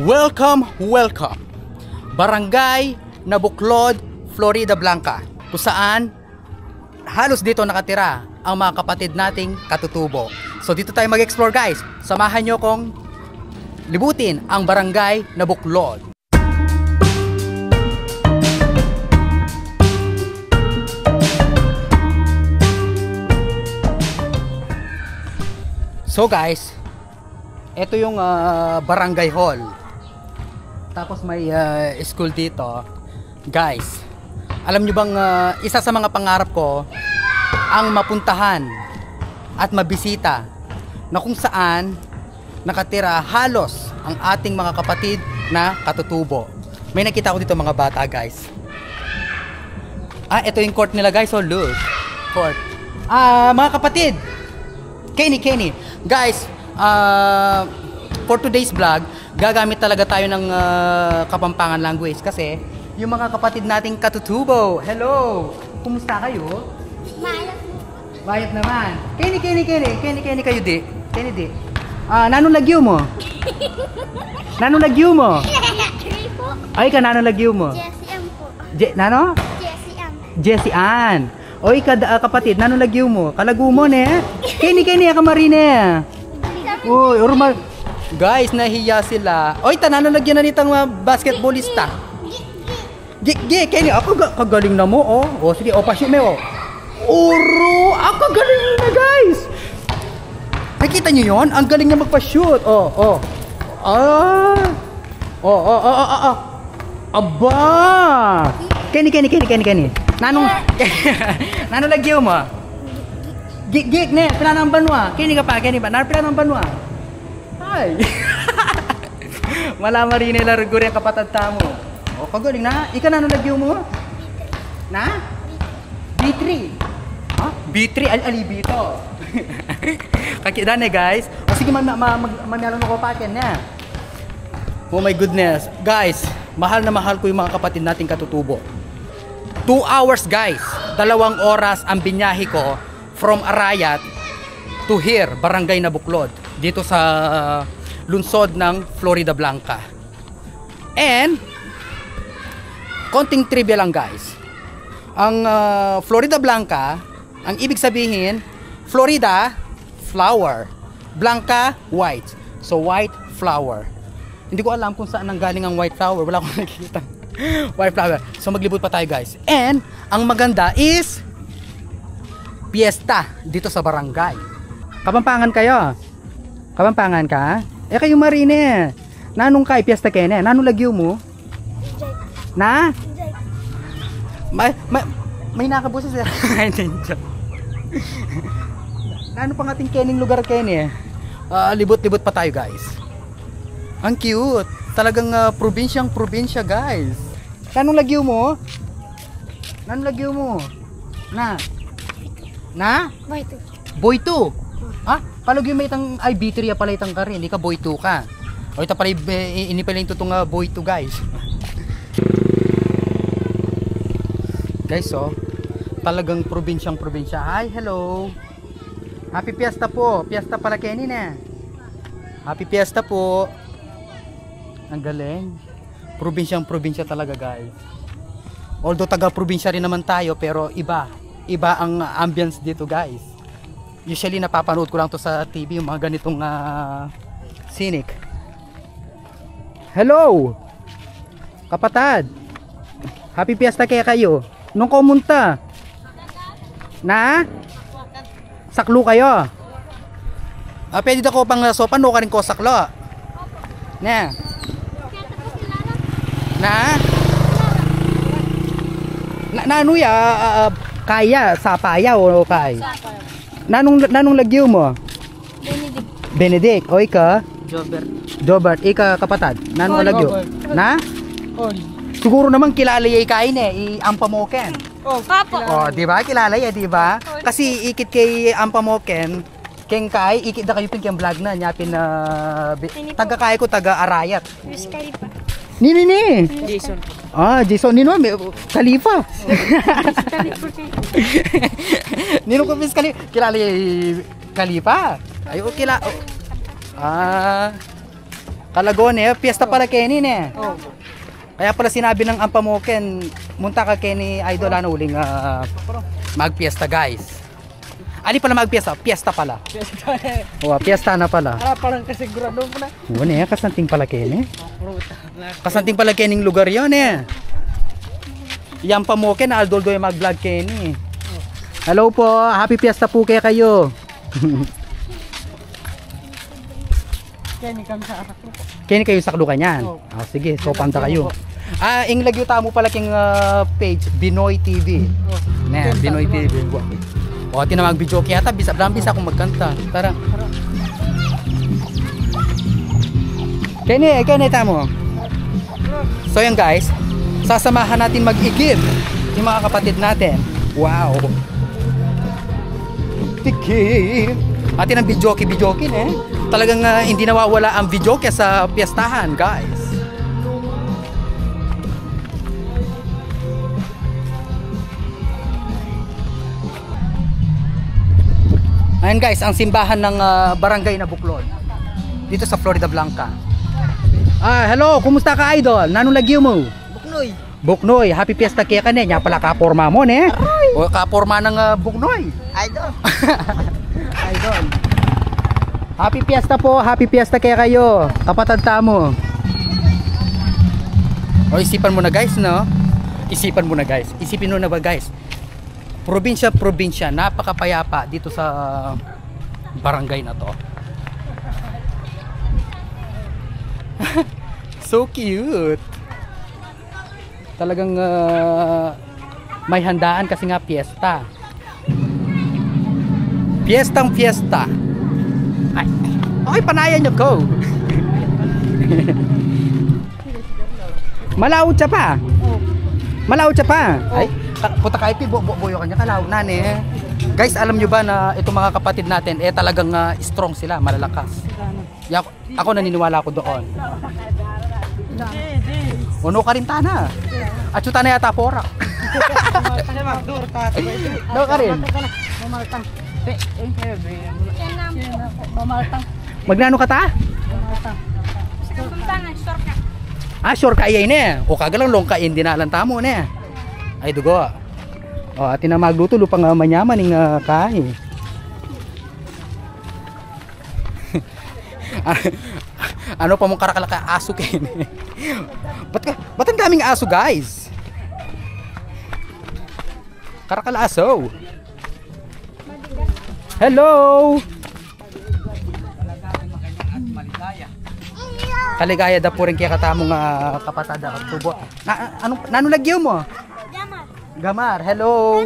Welcome, welcome! Barangay Nabuklod, Florida Blanca, kung saan halos dito nakatira ang mga kapatid nating katutubo. So dito tayo mag-explore guys. Samahan nyo kong libutin ang Barangay Nabuklod. So guys, ito yung barangay hall. Tapos may school dito. Guys, alam nyo bang isa sa mga pangarap ko ang mapuntahan at mabisita na kung saan nakatira halos ang ating mga kapatid na katutubo. May nakita ko dito mga bata guys. Ito yung court nila guys. Oh look, court. Mga kapatid, Kenny, guys, for today's vlog, gagamit talaga tayo ng Kapampangan language kasi yung mga kapatid nating katutubo. Hello! Kumusta kayo? Mayat naman. Kenny kayo di? Kenny di? Nanong lagyo mo? Nanong lagyo mo? Ay ka nanong lagyo mo? Jessie Ann po. Nano? Jessie Ann. Oy kapatid, nanong lagyo mo? Kalagu mo ne? Kenny ka marine. Uy, urma. Guys, nahiya sila. Oy, tanano lagyan na nitang basketballista. Kenny, ako kagaling na mo, oh. Oh, sige, pasyo mo, oh. Uro, ako galing na, guys. Nakita niyo 'yon? Ang galing niya magpa-shoot. Aba. Kenny. Nanong lagyan mo? Gig ne, pila ng banwa. Kenny ba? Pila ng banwa. Hi. Wala marine la rigor yung kapatid tamo. O kagaling na. Ika nanong lagyan mo? Na? B3. Ha? B3 alibito. Kakita na guys. O sige manalo ko pakin na. Oh my goodness. Guys, mahal na mahal ko yung mga kapatid nating katutubo. 2 hours guys. 2 oras ang binyahe ko from Arayat to here, Barangay Nabuklod, dito sa lungsod ng Florida Blanca. And konting trivia lang guys. Ang Florida Blanca, ang ibig sabihin, Florida flower, Blanca white. So white flower. Hindi ko alam kung saan nanggaling ang white flower. Wala akong nakikita. White flower. So maglibot pa tayo guys. And ang maganda is piyesta dito sa barangay. Kapampangan kayo? Kapampangan ka? Kayo marine. Nanong kay piyesta kene? Nanong lagyo mo? Na? May nakabusa siya. Nanong pang ating kening lugar kene? Libot-libot pa tayo guys. Ang cute. Talagang probinsya guys. Nanong lagyo mo? Nanong lagyo mo? Na? Boy 2. Ha? Palagyo may itang ay B3 pala itang ka rin. Hindi ka boy 2 ka. O ito pala ini pala yung tutong boy 2 guys. Guys talagang probinsya. Hi, hello. Happy Fiesta po. Fiesta pala Kenny na. Happy Fiesta po. Ang galing. Probinsya talaga guys. Although taga-probinsya rin naman tayo pero iba ang ambience dito guys. Usually napapanood ko lang to sa TV yung mga ganitong scenic. Hello kapatid, happy fiesta kaya kayo nung kumunta na saklo kayo. Pwede ako pang sopan no ka rin ko saklo na ano ya kaya sapaya o kay nanong lagyo mo? Benedict. O ika? Jobert. Ika kapatid. Nanong lagyo? Na? Siguro naman kilala yay kain Ampamoken. Papa. Di ba? Kilala yay, di ba? Kasi ikit kay Ampamoken, keng kay ikit na kayo ping vlog na nyapin na taga kay ko taga Arayat. Ni. Jason. Jason nino Khalifa. Nino ko bis kilala Khalifa. Ayo kila. Kalagon eh, piyesta pala Kenny eh. Oh. Kaya pala sinabi ng Ampamoken, munta ka Kenny Idol ano uling magpiesta guys. Ali pala magpiesta, piyesta pala. Piyesta eh. Oh, piyesta na pala. Para parang kasigurado mo na. Wala eh, kasanting pala Kenny. Fruta. Kasanting pala Kenny lugar yon eh. Yan Pamoken, Aldoldo yung mag-vlog Kenny. Hello po, happy piyesta po kayo. Kenny kami sa asak po. Kenny kayo saklukan yan. Oh. Ah, sige, so panta kayo. Ing lagyo mo pala king page, Binoy TV. Oh. Ne, Binoy TV. O, tinamag video kaya ta, bisa akong magkanta. Tara. Kenny tamo. So yan guys, sasamahan natin mag-igib yung mga kapatid natin. Wow. Tikip. Atin ang videoke eh. Talagang hindi nawawala ang videoke sa piyestahan, guys. Ayan guys, ang simbahan ng barangay na Buklod dito sa Florida Blanca. Hello, kumusta ka idol? Nanong lagyo mo? Buknoy. Buknoy, happy fiesta kaya ka nya pala kaporma mo ne. O kaporma ng Buknoy. Idol. Idol. Happy fiesta kaya kayo. Kapatid mo. O isipan mo na guys, no? Isipin mo na ba guys? Probinsya, napakapayapa dito sa barangay na to. So cute. Talagang may handaan kasi nga piyesta. Fiesta. Ay, okay, panayan nyo ko. Malawot siya pa. Ay, puta kahit buyo kanya kalaw na eh. Guys, alam nyo ba na itong mga kapatid natin talagang strong sila, malalakas. Ako naniniwala ko doon. Uno ka rin tana. At yung tana yata porak. No ka rin. Magnano ka ta? Sure ka iya ini. O kagalang long kain dinalanta mo ne. Ay dugo. O atin na magluto lupang manyaman ning kain. Ano pa mong karakalaka aso kayo eh. Ba't ang daming aso guys? Karakala aso. Hello. Kaligaya da po rin kaya katamong kapatada tubo. Anong lagyo mo? Gamar. Hello.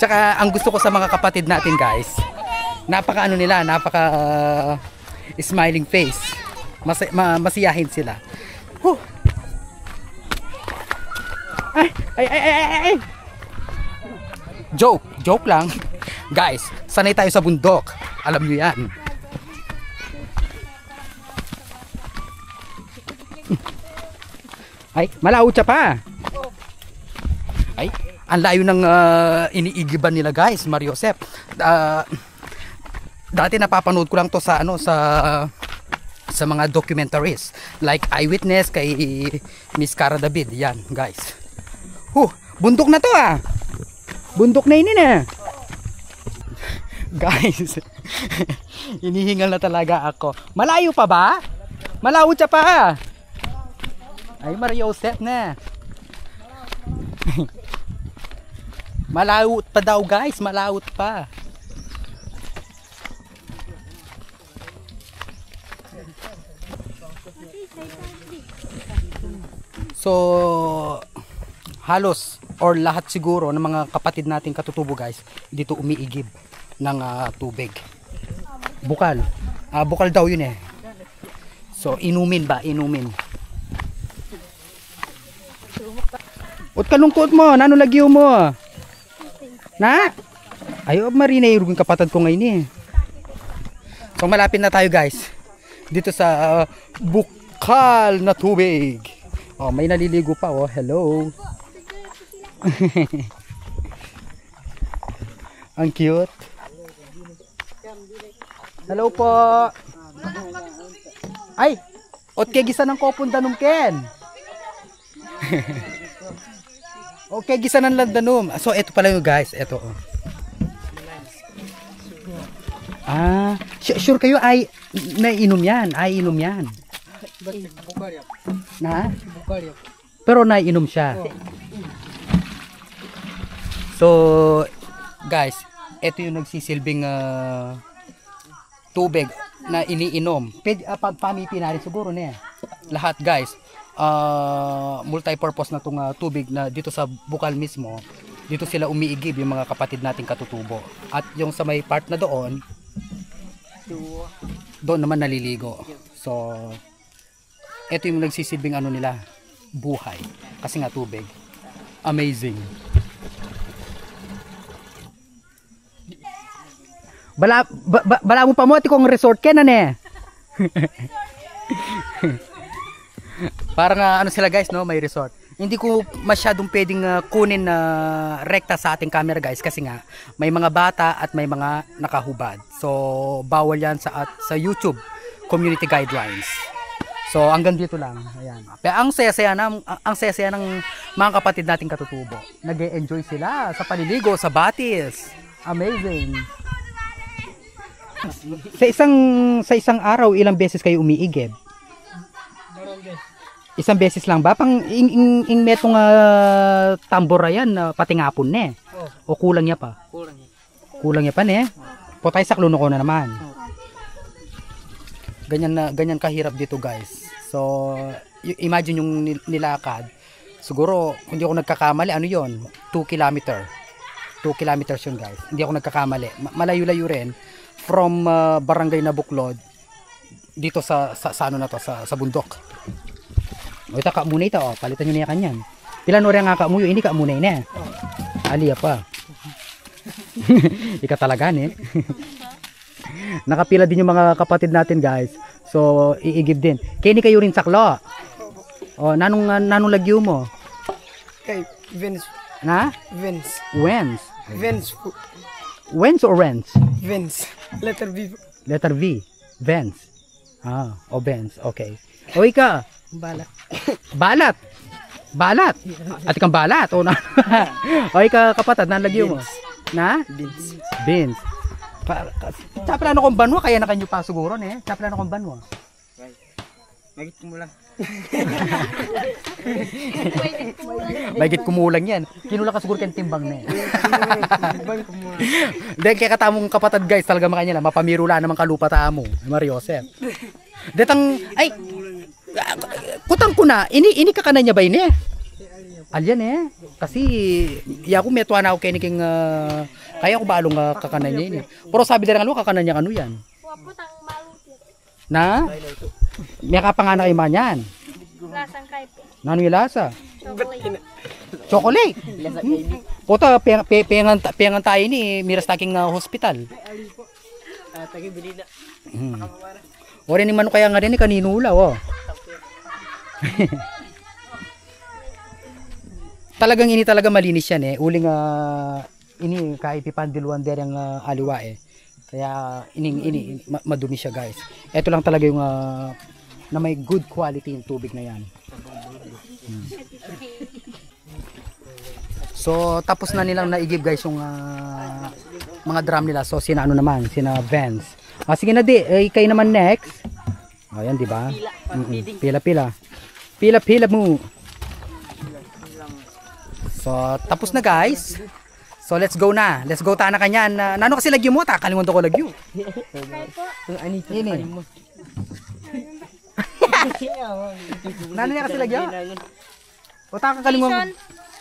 Tsaka ang gusto ko sa mga kapatid natin guys, napaka smiling face. Masiyahin sila. Ay. Joke lang. Guys, sanay tayo sa bundok. Alam nyo yan. Ay, malaot siya pa. Ay, ang layo ng iniigiban nila guys, Mario Josep. Dati napapanood ko lang to sa sa mga documentaries like Eyewitness kay Miss Cara David. Yan, guys. Bundok na to ah. Bundok na ini na. Guys. Hinihingal na talaga ako. Malayo pa ba? Malawot siya pa. Ay, Mario Josep na. Malawot pa daw guys, malawot pa. So halos or lahat siguro ng mga kapatid nating katutubo guys dito umiigib ng tubig. Bukal. Bukal daw yun eh. So inumin. Ut kalungkot mo, nano lagyo mo? Na? Ayo marina yung kapatid ko ngayon eh. So malapit na tayo guys. Dito sa bukal na tubig. Oh, may naliligo pa oh. Hello. Ang cute. Hello po. Ay, ot kay gisa ng kopon danum ken. Okay, gisa ng landanum. So, ito pala yung guys. Ito, oh. Sure kayo ay naiinom yan. Ay, inom yan. Na? Pero naiinom siya. So, guys, ito yung nagsisilbing tubig na iniinom. Pamipin na rin siguro na lahat, guys. Multi-purpose na itong tubig na dito sa bukal mismo. Dito sila umiigib yung mga kapatid nating katutubo. At yung sa may part na doon naman naliligo. So, ito yung nagsisilbing ano nila, buhay. Kasi nga tubig. Amazing. Bala mo pa mo ati kong resort kenan eh. Parang ano sila guys, no, may resort. Hindi ko masyadong pwedeng kunin na rekta sa ating camera guys kasi nga may mga bata at may mga nakahubad. So bawal yan sa YouTube community guidelines. So hanggang dito lang. Ayan. Pero ang saya-saya ng mga kapatid nating katutubo. Nag-e-enjoy sila sa paliligo, sa batis. Amazing. Sa isang araw ilang beses kayo umiigib? Isang beses lang ba? Pang ing metong tambora yan, pati ngapon ne. O kulang niya pa? Kulang niya pa ne. Potay sa kluno ko na naman. Ganyan kahirap dito guys. So, imagine yung nilakad. Siguro, hindi ako nagkakamali, ano yon? 2 kilometer. 2 kilometers yun guys. Hindi ako nagkakamali. Malayo-layo rin from Barangay Nabuklod dito sa ano na to, sa bundok. O ito ka muna ito, oh. Palitan nyo na kanyan. Pila no rin nga ka muyo, ini ka muna yun eh. Aliya pa. Ika talaga eh. Nakapila din yung mga kapatid natin guys. So iigib din. Kini kayo rin saklo. O nanong lagyo mo? Kay Vince. Na? Vince. Wens. Vince. Wens or Rents? Vince. Letter V. Letter V. Vens. O Vens. Okay. O ika. Balat. Balat. Balat. At ikang balat. O na. O ika kapatid, nanlagyo mo? Na? Vince. Vince. Tsapala na kong banwa, kaya na kanyo pa siguro eh. Tsapala na kong banwa. Magit mo lang. Magit kumulang yan. Kinula ka siguro kayong timbang na eh. Dahil kaya katamong kapatid guys, talaga makanya lang, mapamirula naman kalupa tamo. Mariosep. Detang, ay, kutang ko na, ini ka kanan niya ba ini? Alyan eh. Kasi, ako metwa na ako kiniking, kaya ko balong kakanan niya ini. Pero sabi din nga, kakanan niya ano yan? Na? May kapangana kayo man yan. Lasang kaipe. Nano yung lasa? Chocolate. Chocolate? Puta, pengan tayo ni, miras taking hospital. Tagi bilida. O rin ni mano kaya nga rin ni kaninula, oh. Talagang ini talaga malinis yan eh. Uling ini kahit pipandiluan der yung aliwa eh. Kaya ini madumi siya guys. Ito lang talaga yung na may good quality yung tubig na yan. So tapos na nilang naigib guys yung mga drum nila. So sina ano naman, sina Vans. Sige na di, kayo naman next. Ayan di ba? Pila mo. So tapos na guys. So let's go na. Let's go ta na kanyan. Nano kasi lagyo mo ta? Kalimutan ko lagyo. Ini. Nano niya kasi lagyo? O ta kalimutan.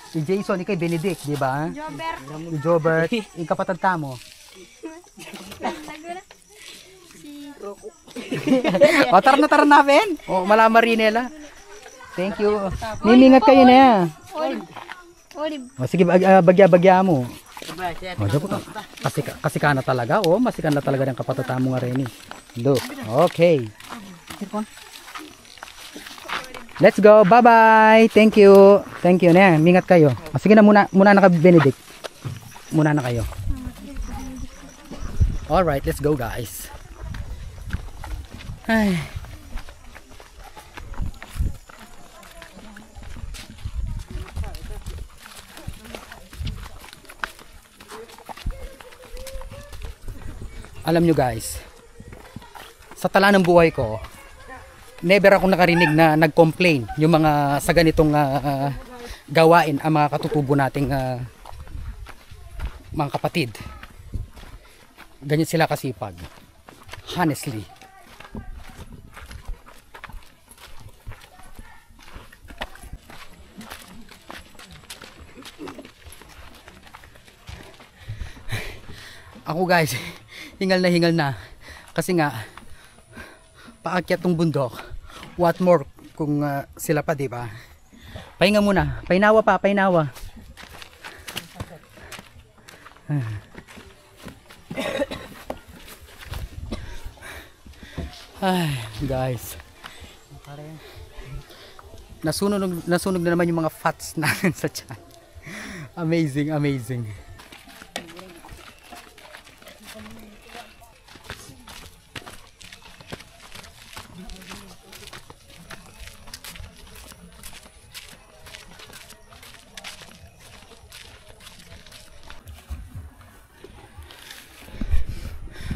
Si Jason, ikay Benedict, di ba? Jobert. Si Jobert, ikapatad ka mo. O tara na Ben. O malama Rinela. Thank you. Mimingat kayo na. Olive. O sige, bagya mo. O, kasi ka na talaga. O, masikan na talaga ng kapatata mo nga rin. Look, okay. Let's go, bye-bye. Thank you. Thank you na. Mingat kayo. O, sige na muna na ka Benedict. Muna na kayo. Alright, let's go guys. Ay. Alam nyo guys, sa tala ng buhay ko, never akong nakarinig na nag-complain yung mga sa ganitong gawain ang mga katutubo nating mga kapatid. Ganyan sila kasipag. Honestly. Ako guys, hingal na kasi nga paakyat tong bundok. What more kung sila pa, di ba? Pahinga muna, painawa pa, painawa. Ay, guys. Nasunog na naman yung mga fats natin sa tiyan. Amazing, amazing.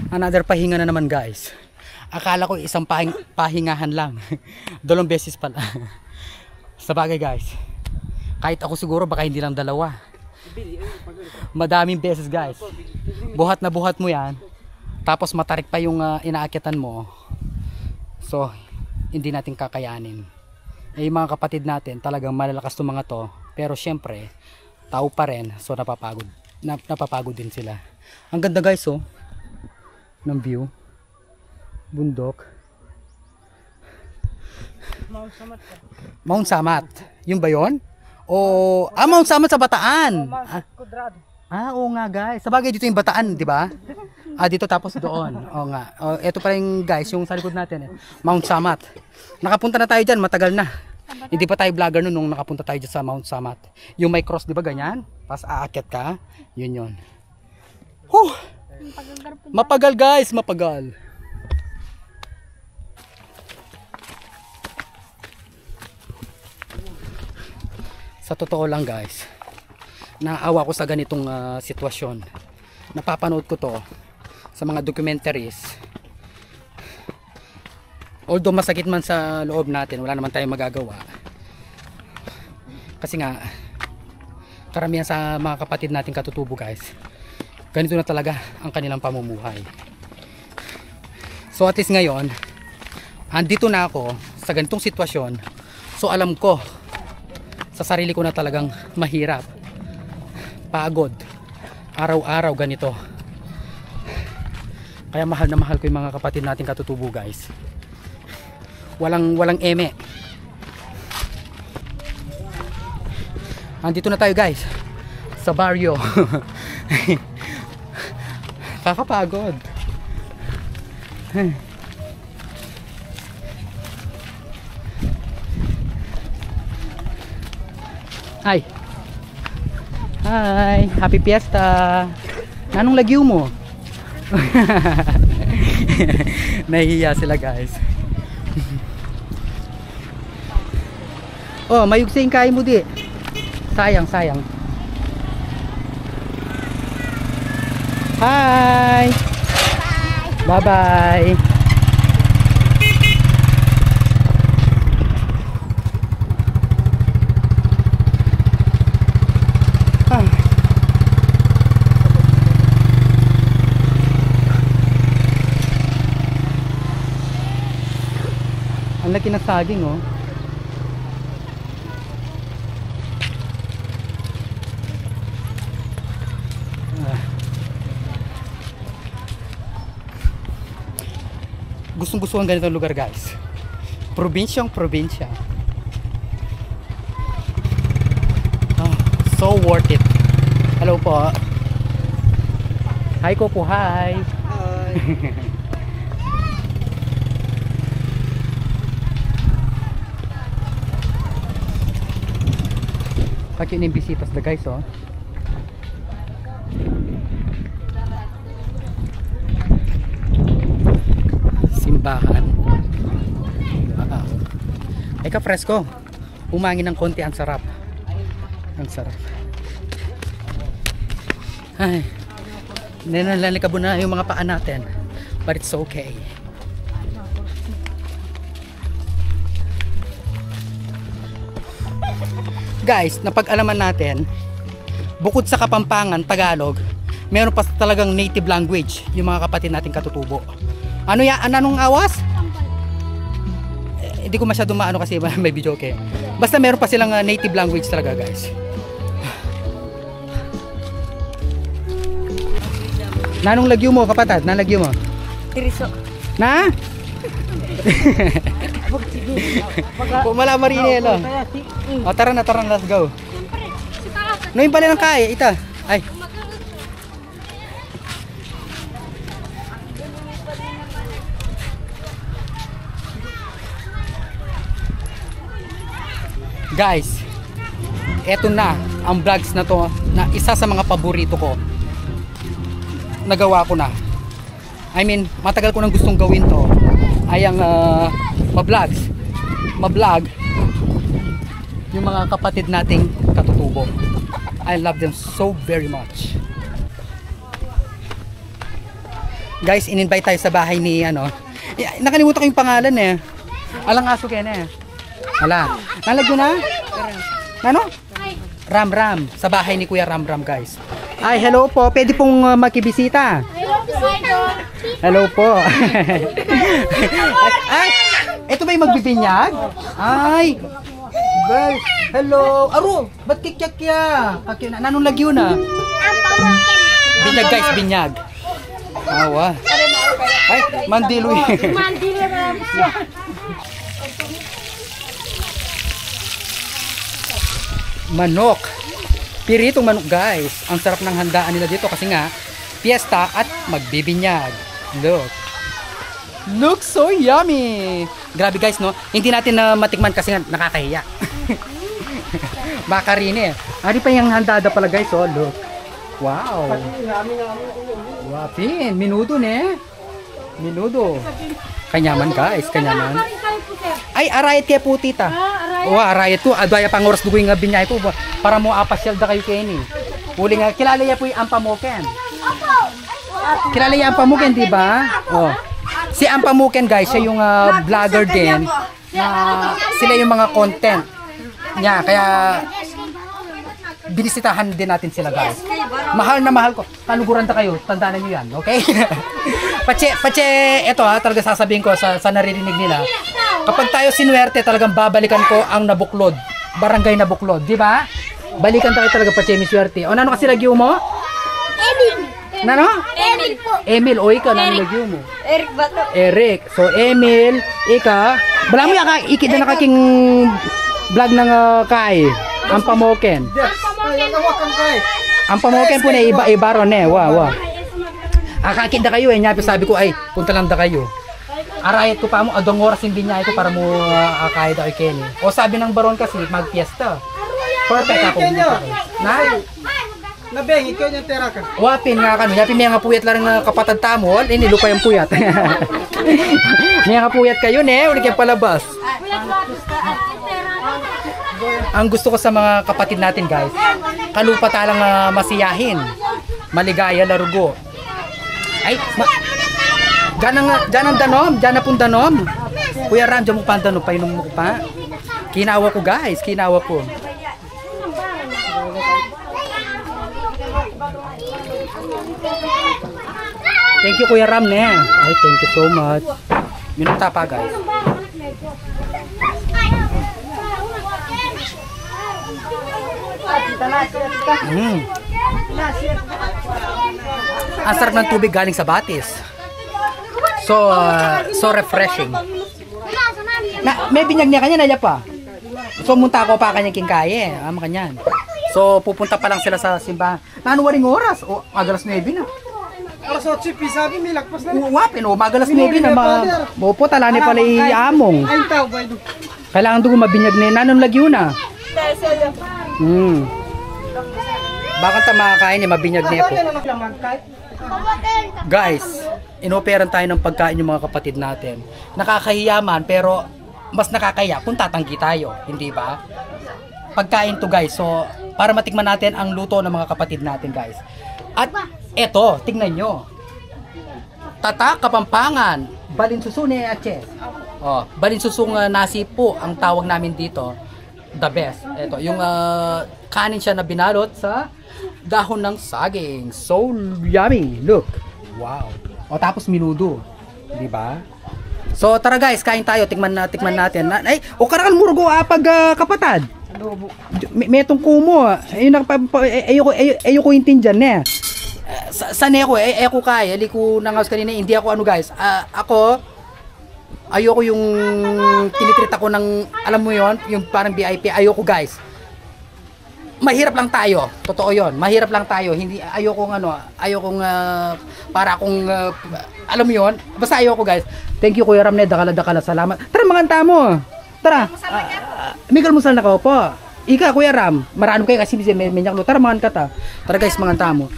Another pahinga na naman guys. Akala ko isang pahingahan lang. 2 beses pala. Sa bagay guys, kahit ako siguro baka hindi lang 2. Madaming beses guys. Buhat na buhat mo yan. Tapos matarik pa yung inaakyatan mo. So hindi natin kakayanin. Yung mga kapatid natin talagang malalakas tong mga to. Pero syempre tao pa rin. So napapagod din sila. Ang ganda guys oh ng view, bundok. Mount Samat. Yun ba yun? O Mount Samat sa Bataan. Oo nga guys. Sabagay dito yung Bataan, di ba? Dito tapos doon. Oo nga. Ito pa rin guys, yung sa likod natin Mount Samat. Nakapunta na tayo diyan, matagal na. Hindi pa tayo vlogger noon nung nakapunta tayo dyan sa Mount Samat. Yung may cross, di ba ganyan? Pas aakyat ka. Yun. Huh! Mapagal guys, mapagal. Sa totoo lang guys, naawa ko sa ganitong sitwasyon. Napapanood ko to sa mga documentaries. Although masakit man sa loob natin, wala naman tayong magagawa. Kasi nga karamihan sa mga kapatid natin katutubo guys, ganito na talaga ang kanilang pamumuhay. So at least ngayon, andito na ako sa ganitong sitwasyon. So alam ko sa sarili ko na talagang mahirap, pagod, araw-araw ganito. Kaya mahal na mahal ko yung mga kapatid natin katutubo guys. Walang eme. Andito na tayo guys sa baryo. Kakapagod. Hi. Hi, happy fiesta. Anong lagyo mo? Nahihiya sila guys. Oh, mayugsin kain mo di. Sayang. Hi. Bye-bye. Ang laki ng saging oh. Gustong-gusto ang ganitong lugar guys. Probinsyang probinsya. So worth it. Hello po. Hi ko po, hi. Hi. Pati yung bisitas na guys oh. Simbahan. Ay ka-fresco. Umangin ng konti, ang sarap. Ang sarap. Ay. Nilalikabo na yung mga paa natin. but it's okay. Guys, napag-alaman natin, bukod sa Kapampangan, Tagalog, meron pa talagang native language yung mga kapatid nating katutubo. Ano ya? Anong awas? Hindi ko masyado maano kasi may video okay. Basta meron pa silang native language talaga, guys. Nanong lagyo mo, kapatid? Nanong lagyo mo? Tiriso. Na? Pumala marinelo. O, tara na, let's go. No, yung pala ng kaya, ita. Ay. Guys, eto na ang vlogs na to na isa sa mga paborito ko. Nagawa ko na. I mean, matagal ko nang gustong gawin to. Ay ang ma-vlog yung mga kapatid nating katutubo. I love them so very much. Guys, in-invite tayo sa bahay ni nakalimutan ko yung pangalan eh. Alang aso kaya na eh. Ala, nalagyo na? Ano? Ram. Sa bahay ni Kuya Ram, guys. Ay, hello po. Pwede pong makibisita. Hello po. Ay, ito ba yung magbibinyag? Ay, guys, hello. Aro, ba't kikyak-kya? Nanong lagyo na? Binyag, guys, binyag. Awa. Ay, mandiloy. Manok. Piritong manok, guys. Ang sarap ng handaan nila dito kasi nga fiesta at magbibinyag. Look so yummy. Grabe, guys, no? Hindi natin na matikman kasi nga nakakahiya. Baka rin eh. Ari pa yung handada pala, guys, oh. Look. Wow. Wapin. Minudo, ne? Minudo. Kanyaman, guys. Kanyaman. Ay, arayat kaya po, tita. Arayat ko. Adaya pang oras dugoy nga binyay po. Para mo apasyal da kayo keni. Uli nga, kilala ya po yung Ampamuken. Kilala yung Ampamuken, di ba? Oh. Si Ampamuken, guys, siya yung vlogger din. Sila yung mga content niya. Kaya binisitahan din natin sila, guys. Mahal na mahal ko. Tanuguran ta kayo. Tandaan niyo yan, okay? Pache, eto talaga sasabihin ko sa naririnig nila. Kapag tayo sinuwerte, talagang babalikan ko ang Nabuklod. Barangay Nabuklod, di ba? Balikan tayo talaga, Pache, miswerte. O, nano kasi lagyo mo? Emil. Nano? Emil po. Emil, o ikaw, nano lagyo mo? Eric Bato. Eric. So, Emil, ika. Bala mo ikid na nakaking vlog ng Kai. Ang Pamoken. Ang Pamoken po na ibaron eh. Wow. Akakid na kayo eh. Nyapi sabi ko ay, punta lang da kayo. Arayat ko pa mo, adong oras yung binyay ko para mo akay da kay Kenny. O sabi ng baron kasi, mag-fiesta. Perfect ako. Nabeng, ikaw yung tera ka. Wapin nga kano. Nyapi may nga puyat lang ng kapatad tamol. Hindi, lupa yung puyat. May nga puyat kayo ne. Ulit yung palabas. Ang gusto ko sa mga kapatid natin, guys, kalupa talang masiyahin, maligaya, larugo. Ay, dyan ang danom, dyan na pong danom. Kuya Ram, dyan mo pa ang danom, painom mo ko pa. Kinawa ko, guys, kinawa ko. Thank you, Kuya Ram, ne. Ay, thank you so much. Minuta pa, guys. Ang sarap ng tubig galing sa batis. So refreshing. May binyag niya kanya na pa. So munta ako pa kanya kingkaye, kanyan. So pupunta pa lang sila sa simbahan. Nanuwaring oras? O agalas 9 na. Alas 8 pisabi may lagpas na. Wapin o magalas 9 na po talani pala iamong. Ay tao ba ito? Kailangan dugo mabinyag na nanon lagyo na. Bakit makakain niya mabinyag niya po. Guys, inoperan tayo ng pagkain yung mga kapatid natin. Nakakahiyaman pero mas nakakaya kung tatanggi tayo, hindi ba? Pagkain to, guys. So, para matikman natin ang luto ng mga kapatid natin, guys. At eto, tingnan nyo. Tatak Kapampangan, Balinsusune Ache. Oh, Balinsusung nasi po ang tawag namin dito. The best. Ito, yung kanin siya na binalot sa dahon ng saging. So yummy. Look. Wow. O tapos minudo. 'Di ba? So tara guys, kain tayo. Tikman natin. Ay, o karakal murgo pag kapatad. Metong kumo. Ayun ayoko intindihan na. Sanay ako ako kaya. Hindi ko nangaws kanina. Hindi ako ano guys. Ako ayoko yung tinitreat ako ng, alam mo yon, yung parang VIP. Ayoko guys. Mahirap lang tayo. Totoo yon. Mahirap lang tayo. Hindi, ayokong para akong, alam mo yon. Basta ayoko guys. Thank you Kuya Ram, dakala. Salamat. Tara mga mo. Tara. May kalmusal na ka po. Ika Kuya Ram. Marano kayo kasi may nyaklo. Tara mga kata. Tara guys mga mo.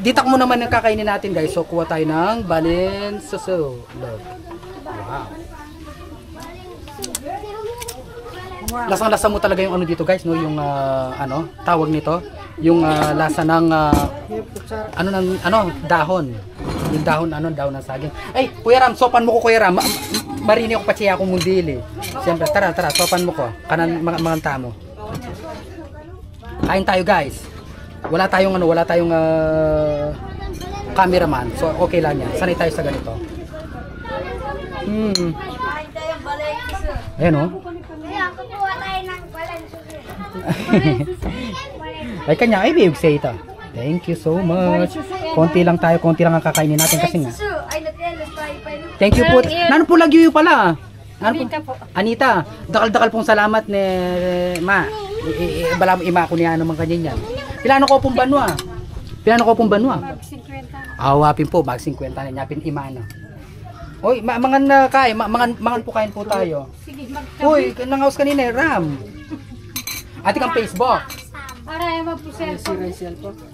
Ditak mo naman ang kakainin natin guys. So kuha tayo ng Balinsusung. Wow. Lasang-lasa mo talaga yung ano dito guys, no, yung ano, tawag nito, yung lasa ng dahon. Yung dahon dahon ng saging. Ay, Kuya Ram, sopan mo ko Kuya Ram. Marini ako patsiya akong mundili. Siyempre, tara, sopan mo ko. Kanan mga tamo. Kain tayo guys. Wala tayong cameraman. So okay lang yan. Sanay tayo sa ganito. Ayan o. Ay kanya, ay biyog say ito. Thank you so much. Konti lang ang kakainin natin kasi nga. Thank you po. Nano po lagi yung pala? Anita po. Anita, dakal-dakal pong salamat ni Ma. Bala mo ima ko niya naman kanyan yan. Pilano ko pong banwa. Awapin po, mag 50 na niya pin imana. Oy, mangan po kain po tayo. Sige, Uy, nangaus kanina Ram. Ati kang Facebook. Para mag-cellphone.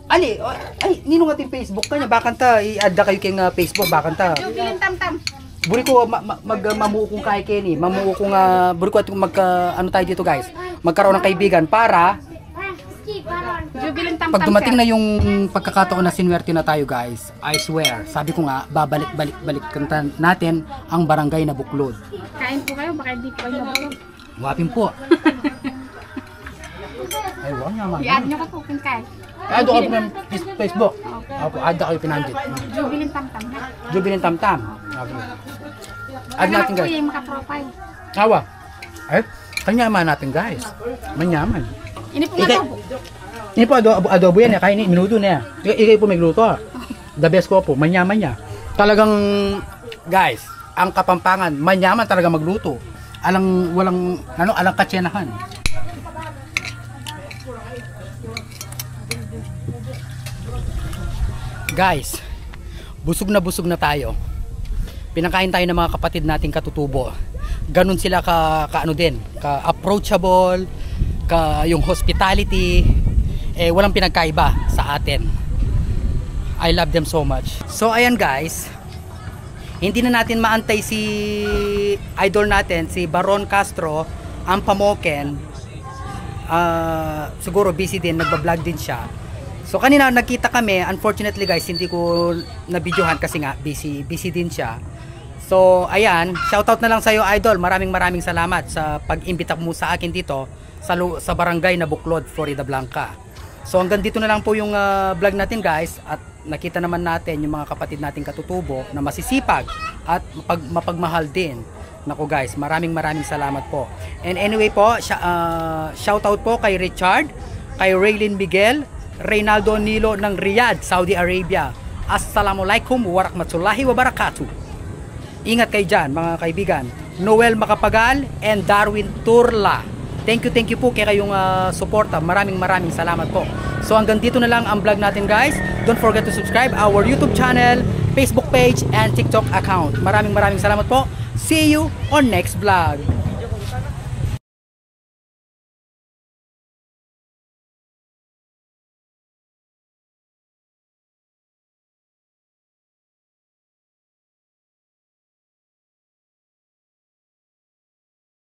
Ali, ay nino nga tin Facebook kanya bakanta i-add kayo kay Facebook bakanta. Jubilin tam-tam. Buri ko mamuo kong kay Kenny, mamuo kong buri ko ano tayo dito guys. Magkaroon ng kaibigan para Jubilin tam-tam. pag dumating na yung pagkakataon na sinwerte na tayo guys, I swear, sabi ko nga, babalik natin ang barangay na Buklod. Kain po kayo, baka hindi po kayo nabulog. Wapin po. Ay, wag naman. I-add nyo ka po kung kain. Add ako ng Facebook. Opo, add ako yung pinandit. Jubilin tam-tam. Jubilin tam-tam. Add natin guys. Yung maka-profile. Awa. Eh, kanyaman natin guys. Manyaman. Ini po adobo. Ini po adobo yan, kain ni minuto na. Ikay po magluto. The best ko po, manyaman niya. Talagang guys, ang Kapampangan, manyaman talaga magluto. Walang katsyenahan. Guys, busog na tayo. Pinakain tayo ng mga kapatid nating katutubo. Ganun sila ka approachable, yung hospitality, walang pinagkaiba sa atin. I love them so much. So ayan guys, hindi na natin maantay si idol natin, si Baron Castro, ang Pamoken. Siguro busy din, nagba-vlog din siya. So kanina nagkita kami, unfortunately guys, hindi ko na-videohan kasi nga busy din siya. So ayan, shoutout na lang sa iyo idol. Maraming salamat sa pag-imbita mo sa akin dito sa barangay na Buklod, Florida Blanca. So hanggang dito na lang po yung vlog natin guys, at nakita naman natin yung mga kapatid nating katutubo na masisipag at mapagmahal din. Naku guys, maraming salamat po. And anyway po, shoutout po kay Richard, kay Raylin Miguel, Reynaldo Nilo ng Riyadh, Saudi Arabia. Assalamualaikum warahmatullahi wabarakatuh. Ingat kayo dyan mga kaibigan. Noel Macapagal and Darwin Turla. Thank you po kay kayong suporta. Maraming salamat po. So hanggang dito na lang ang vlog natin guys. Don't forget to subscribe our YouTube channel, Facebook page and TikTok account. Maraming salamat po. See you on next vlog.